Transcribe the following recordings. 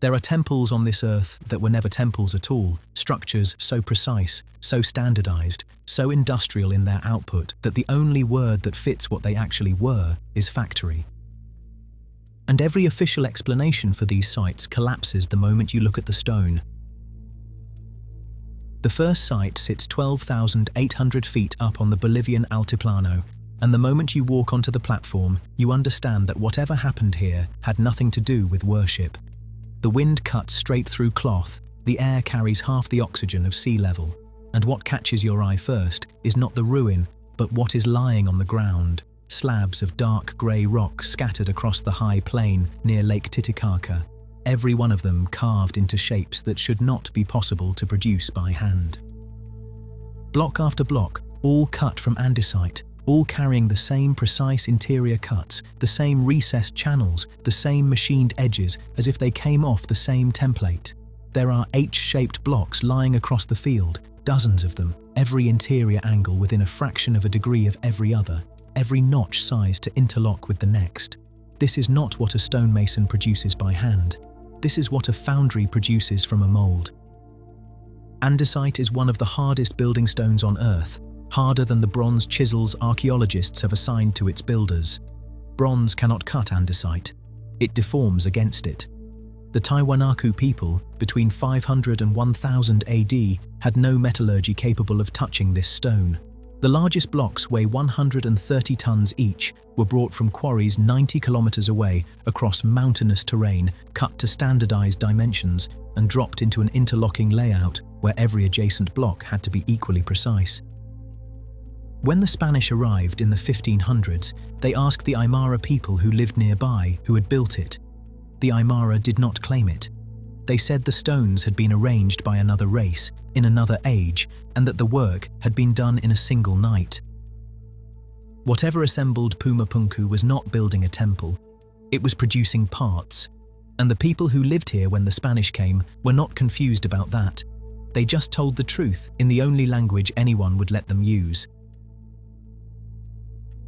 There are temples on this earth that were never temples at all, structures so precise, so standardized, so industrial in their output that the only word that fits what they actually were is factory. And every official explanation for these sites collapses the moment you look at the stone. The first site sits 12,800 feet up on the Bolivian Altiplano, and the moment you walk onto the platform, you understand that whatever happened here had nothing to do with worship. The wind cuts straight through cloth, the air carries half the oxygen of sea level, and what catches your eye first is not the ruin, but what is lying on the ground, slabs of dark grey rock scattered across the high plain near Lake Titicaca, every one of them carved into shapes that should not be possible to produce by hand. Block after block, all cut from andesite, all carrying the same precise interior cuts, the same recessed channels, the same machined edges, as if they came off the same template. There are H-shaped blocks lying across the field, dozens of them, every interior angle within a fraction of a degree of every other, every notch sized to interlock with the next. This is not what a stonemason produces by hand. This is what a foundry produces from a mold. Andesite is one of the hardest building stones on Earth, harder than the bronze chisels archaeologists have assigned to its builders. Bronze cannot cut andesite. It deforms against it. The Tiwanaku people, between 500 and 1000 AD, had no metallurgy capable of touching this stone. The largest blocks weigh 130 tons each, were brought from quarries 90 kilometers away across mountainous terrain, cut to standardized dimensions, and dropped into an interlocking layout where every adjacent block had to be equally precise. When the Spanish arrived in the 1500s, they asked the Aymara people who lived nearby who had built it. The Aymara did not claim it. They said the stones had been arranged by another race, in another age, and that the work had been done in a single night. Whatever assembled Puma Punku was not building a temple. It was producing parts. And the people who lived here when the Spanish came were not confused about that. They just told the truth in the only language anyone would let them use.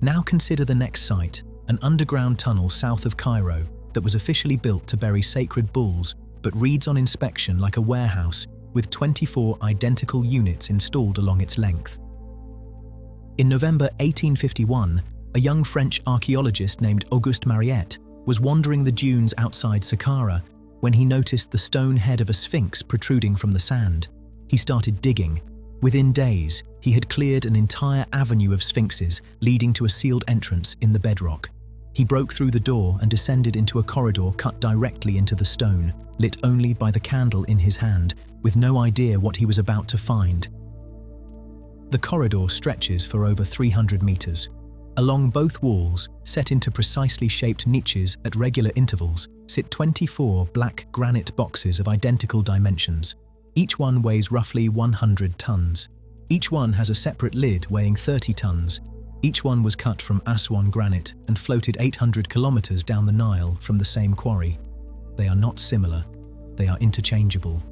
Now consider the next site, an underground tunnel south of Cairo that was officially built to bury sacred bulls, but reads on inspection like a warehouse with 24 identical units installed along its length. In November 1851, a young French archaeologist named Auguste Mariette was wandering the dunes outside Saqqara when he noticed the stone head of a sphinx protruding from the sand. He started digging. Within days, he had cleared an entire avenue of sphinxes leading to a sealed entrance in the bedrock. He broke through the door and descended into a corridor cut directly into the stone, lit only by the candle in his hand, with no idea what he was about to find. The corridor stretches for over 300 meters. Along both walls, set into precisely shaped niches at regular intervals, sit 24 black granite boxes of identical dimensions. Each one weighs roughly 100 tons. Each one has a separate lid weighing 30 tons. Each one was cut from Aswan granite and floated 800 kilometers down the Nile from the same quarry. They are not similar. They are interchangeable.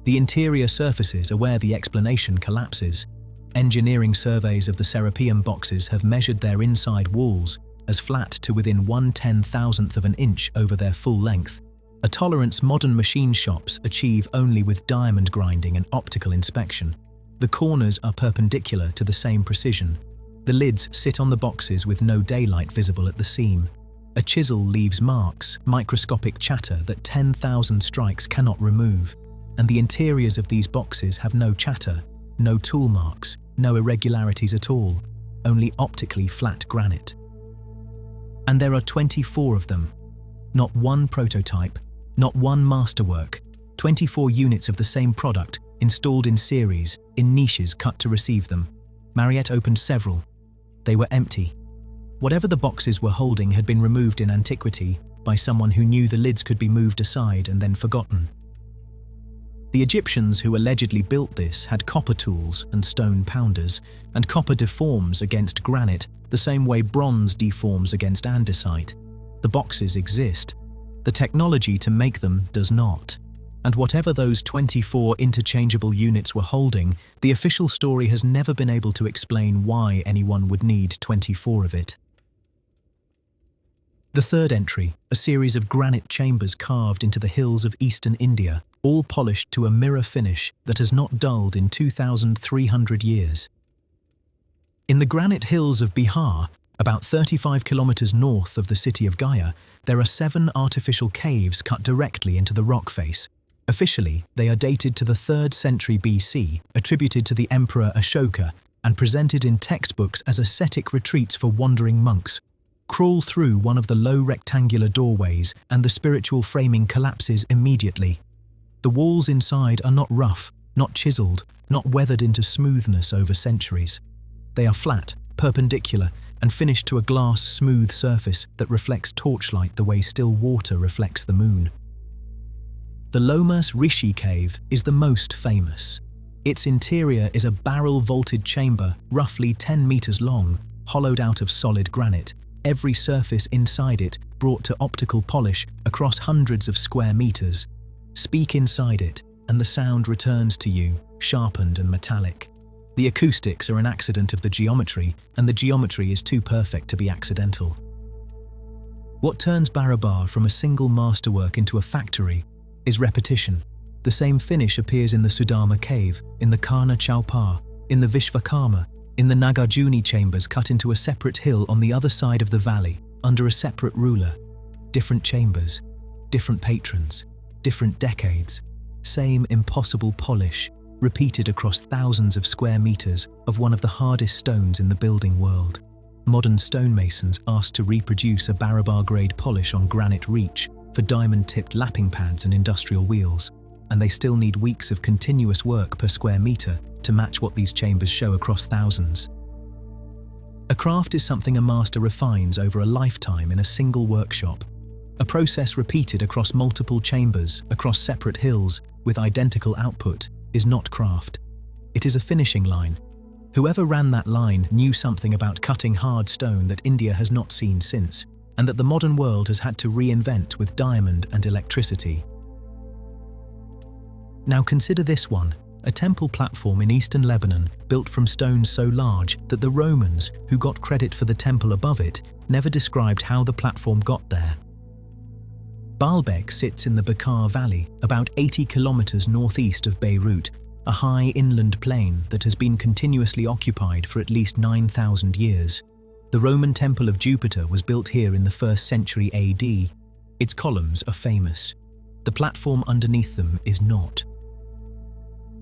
The interior surfaces are where the explanation collapses. Engineering surveys of the Serapeum boxes have measured their inside walls as flat to within 1/10,000th of an inch over their full length, a tolerance modern machine shops achieve only with diamond grinding and optical inspection. The corners are perpendicular to the same precision. The lids sit on the boxes with no daylight visible at the seam. A chisel leaves marks, microscopic chatter that 10,000 strikes cannot remove, and the interiors of these boxes have no chatter, no tool marks, no irregularities at all, only optically flat granite. And there are 24 of them. Not one prototype, not one masterwork, 24 units of the same product, installed in series, in niches cut to receive them. Mariette opened several. They were empty. Whatever the boxes were holding had been removed in antiquity by someone who knew the lids could be moved aside and then forgotten. The Egyptians who allegedly built this had copper tools and stone pounders, and copper deforms against granite the same way bronze deforms against andesite. The boxes exist. The technology to make them does not. And whatever those 24 interchangeable units were holding, the official story has never been able to explain why anyone would need 24 of it. The third entry, a series of granite chambers carved into the hills of eastern India, all polished to a mirror finish that has not dulled in 2,300 years. In the granite hills of Bihar, about 35 kilometers north of the city of Gaya, there are 7 artificial caves cut directly into the rock face. Officially, they are dated to the 3rd century BC, attributed to the Emperor Ashoka, and presented in textbooks as ascetic retreats for wandering monks. Crawl through one of the low rectangular doorways and the spiritual framing collapses immediately. The walls inside are not rough, not chiseled, not weathered into smoothness over centuries. They are flat, perpendicular, and finished to a glass smooth surface that reflects torchlight the way still water reflects the moon. The Lomas Rishi cave is the most famous. Its interior is a barrel-vaulted chamber roughly 10 meters long, hollowed out of solid granite, every surface inside it brought to optical polish across hundreds of square meters. Speak inside it, and the sound returns to you, sharpened and metallic. The acoustics are an accident of the geometry, and the geometry is too perfect to be accidental. What turns Barabar from a single masterwork into a factory is repetition. The same finish appears in the Sudama cave, in the Karna Chowpar, in the Vishvakarma, in the Nagarjuni chambers cut into a separate hill on the other side of the valley, under a separate ruler. Different chambers, different patrons, different decades, same impossible polish, repeated across thousands of square meters of one of the hardest stones in the building world. Modern stonemasons asked to reproduce a Barabar-grade polish on granite reach for diamond-tipped lapping pads and industrial wheels, and they still need weeks of continuous work per square meter to match what these chambers show across thousands. A craft is something a master refines over a lifetime in a single workshop. A process repeated across multiple chambers, across separate hills, with identical output, is not craft. It is a finishing line. Whoever ran that line knew something about cutting hard stone that India has not seen since, and that the modern world has had to reinvent with diamond and electricity. Now consider this one, a temple platform in eastern Lebanon built from stones so large that the Romans, who got credit for the temple above it, never described how the platform got there. Baalbek sits in the Bekaa Valley, about 80 kilometers northeast of Beirut, a high inland plain that has been continuously occupied for at least 9,000 years. The Roman Temple of Jupiter was built here in the 1st century AD. Its columns are famous. The platform underneath them is not.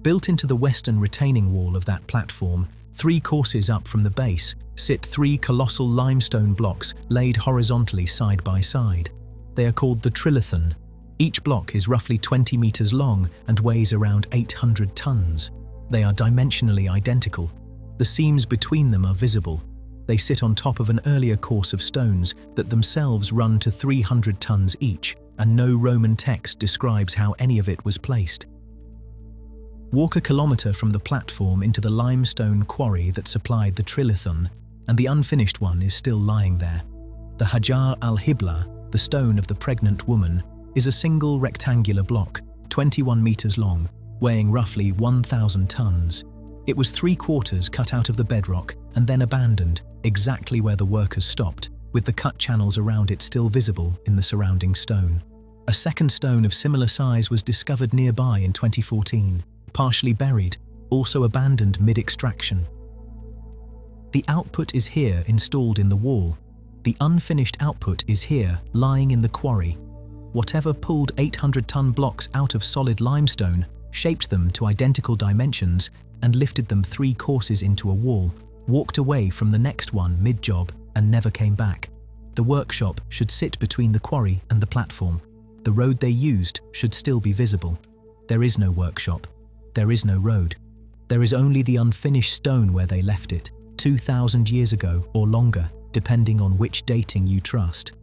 Built into the western retaining wall of that platform, 3 courses up from the base, sit 3 colossal limestone blocks laid horizontally side by side. They are called the trilithon. Each block is roughly 20 meters long and weighs around 800 tons. They are dimensionally identical. The seams between them are visible. They sit on top of an earlier course of stones that themselves run to 300 tons each, and no Roman text describes how any of it was placed. Walk a kilometer from the platform into the limestone quarry that supplied the trilithon, and the unfinished one is still lying there. The Hajjar al-Hibla, the stone of the pregnant woman, is a single rectangular block, 21 meters long, weighing roughly 1,000 tons. It was 3/4 cut out of the bedrock and then abandoned, exactly where the workers stopped, with the cut channels around it still visible in the surrounding stone. A second stone of similar size was discovered nearby in 2014, partially buried, also abandoned mid-extraction. The output is here installed in the wall. The unfinished output is here, lying in the quarry. Whatever pulled 800-ton blocks out of solid limestone, shaped them to identical dimensions, and lifted them 3 courses into a wall, walked away from the next one mid-job and never came back. The workshop should sit between the quarry and the platform. The road they used should still be visible. There is no workshop. There is no road. There is only the unfinished stone where they left it, 2,000 years ago or longer, depending on which dating you trust.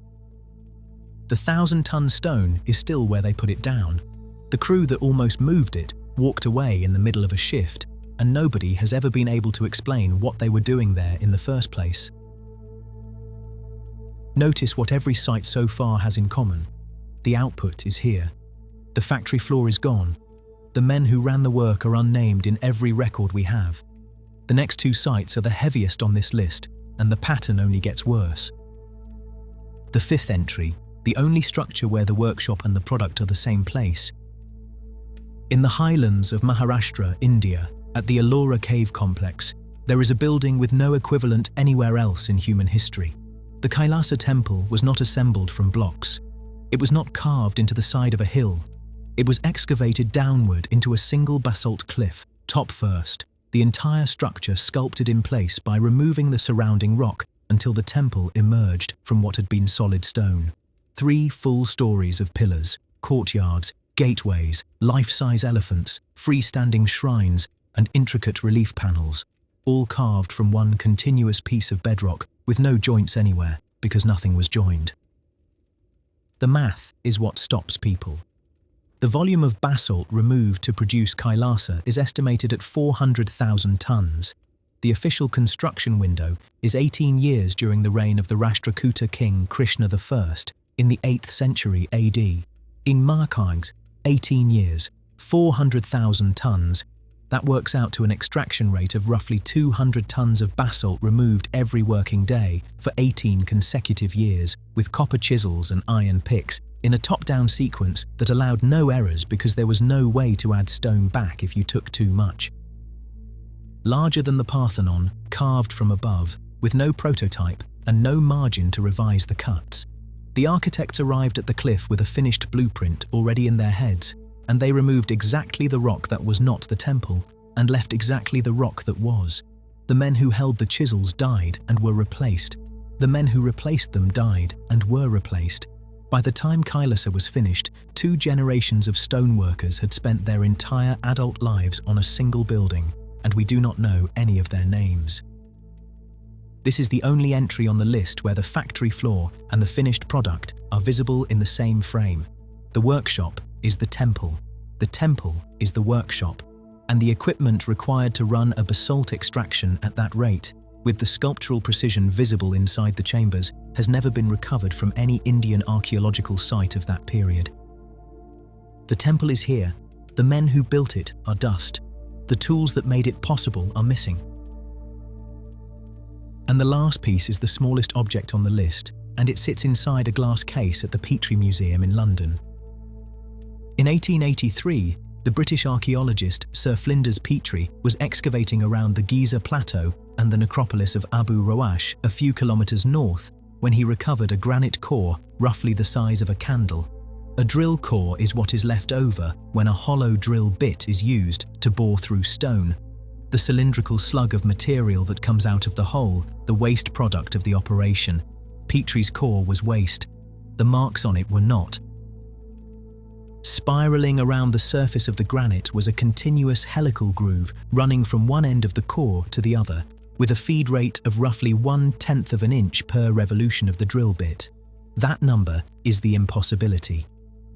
The 1,000-ton stone is still where they put it down. The crew that almost moved it walked away in the middle of a shift, and nobody has ever been able to explain what they were doing there in the first place. Notice what every site so far has in common. The output is here. The factory floor is gone. The men who ran the work are unnamed in every record we have. The next 2 sites are the heaviest on this list, and the pattern only gets worse. The fifth entry, the only structure where the workshop and the product are the same place. In the highlands of Maharashtra, India, at the Ellora cave complex, there is a building with no equivalent anywhere else in human history. The Kailasa Temple was not assembled from blocks. It was not carved into the side of a hill. It was excavated downward into a single basalt cliff, top first, the entire structure sculpted in place by removing the surrounding rock until the temple emerged from what had been solid stone. 3 full stories of pillars, courtyards, gateways, life-size elephants, freestanding shrines, and intricate relief panels, all carved from one continuous piece of bedrock with no joints anywhere because nothing was joined. The math is what stops people. The volume of basalt removed to produce Kailasa is estimated at 400,000 tons. The official construction window is 18 years during the reign of the Rashtrakuta king Krishna I in the 8th century AD. In Markangs, 18 years, 400,000 tons. That works out to an extraction rate of roughly 200 tons of basalt removed every working day for 18 consecutive years, with copper chisels and iron picks, in a top-down sequence that allowed no errors because there was no way to add stone back if you took too much. Larger than the Parthenon, carved from above, with no prototype and no margin to revise the cuts. The architects arrived at the cliff with a finished blueprint already in their heads, and they removed exactly the rock that was not the temple and left exactly the rock that was. The men who held the chisels died and were replaced. The men who replaced them died and were replaced. By the time Kailasa was finished, 2 generations of stoneworkers had spent their entire adult lives on a single building, and we do not know any of their names. This is the only entry on the list where the factory floor and the finished product are visible in the same frame. The workshop is the temple is the workshop, and the equipment required to run a basalt extraction at that rate, with the sculptural precision visible inside the chambers, has never been recovered from any Indian archaeological site of that period. The temple is here. The men who built it are dust. The tools that made it possible are missing. And the last piece is the smallest object on the list, and it sits inside a glass case at the Petrie Museum in London. In 1883, the British archaeologist Sir Flinders Petrie was excavating around the Giza Plateau and the necropolis of Abu Roash a few kilometers north when he recovered a granite core roughly the size of a candle. A drill core is what is left over when a hollow drill bit is used to bore through stone. The cylindrical slug of material that comes out of the hole, the waste product of the operation. Petrie's core was waste. The marks on it were not. Spiraling around the surface of the granite was a continuous helical groove running from one end of the core to the other, with a feed rate of roughly 1/10 of an inch per revolution of the drill bit. That number is the impossibility.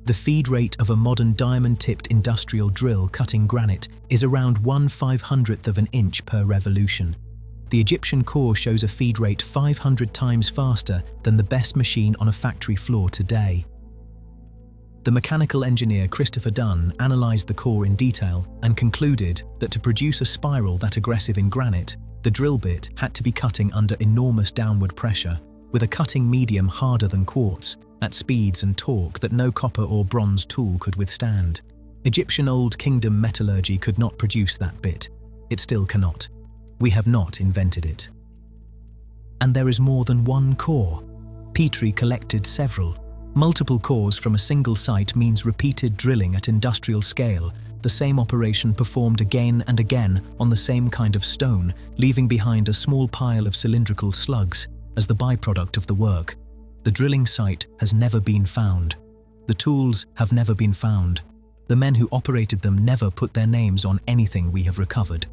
The feed rate of a modern diamond-tipped industrial drill cutting granite is around 1/500th of an inch per revolution. The Egyptian core shows a feed rate 500 times faster than the best machine on a factory floor today. The mechanical engineer Christopher Dunn analysed the core in detail and concluded that to produce a spiral that aggressive in granite, the drill bit had to be cutting under enormous downward pressure, with a cutting medium harder than quartz, at speeds and torque that no copper or bronze tool could withstand. Egyptian Old Kingdom metallurgy could not produce that bit. It still cannot. We have not invented it. And there is more than one core. Petrie collected several. Multiple cores from a single site means repeated drilling at industrial scale, the same operation performed again and again on the same kind of stone, leaving behind a small pile of cylindrical slugs as the byproduct of the work. The drilling site has never been found. The tools have never been found. The men who operated them never put their names on anything we have recovered.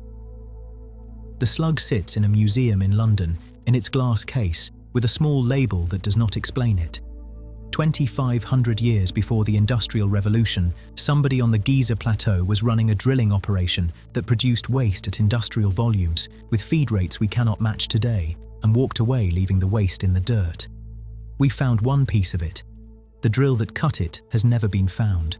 The slug sits in a museum in London, in its glass case, with a small label that does not explain it. 2,500 years before the Industrial Revolution, somebody on the Giza Plateau was running a drilling operation that produced waste at industrial volumes, with feed rates we cannot match today, and walked away leaving the waste in the dirt. We found one piece of it. The drill that cut it has never been found.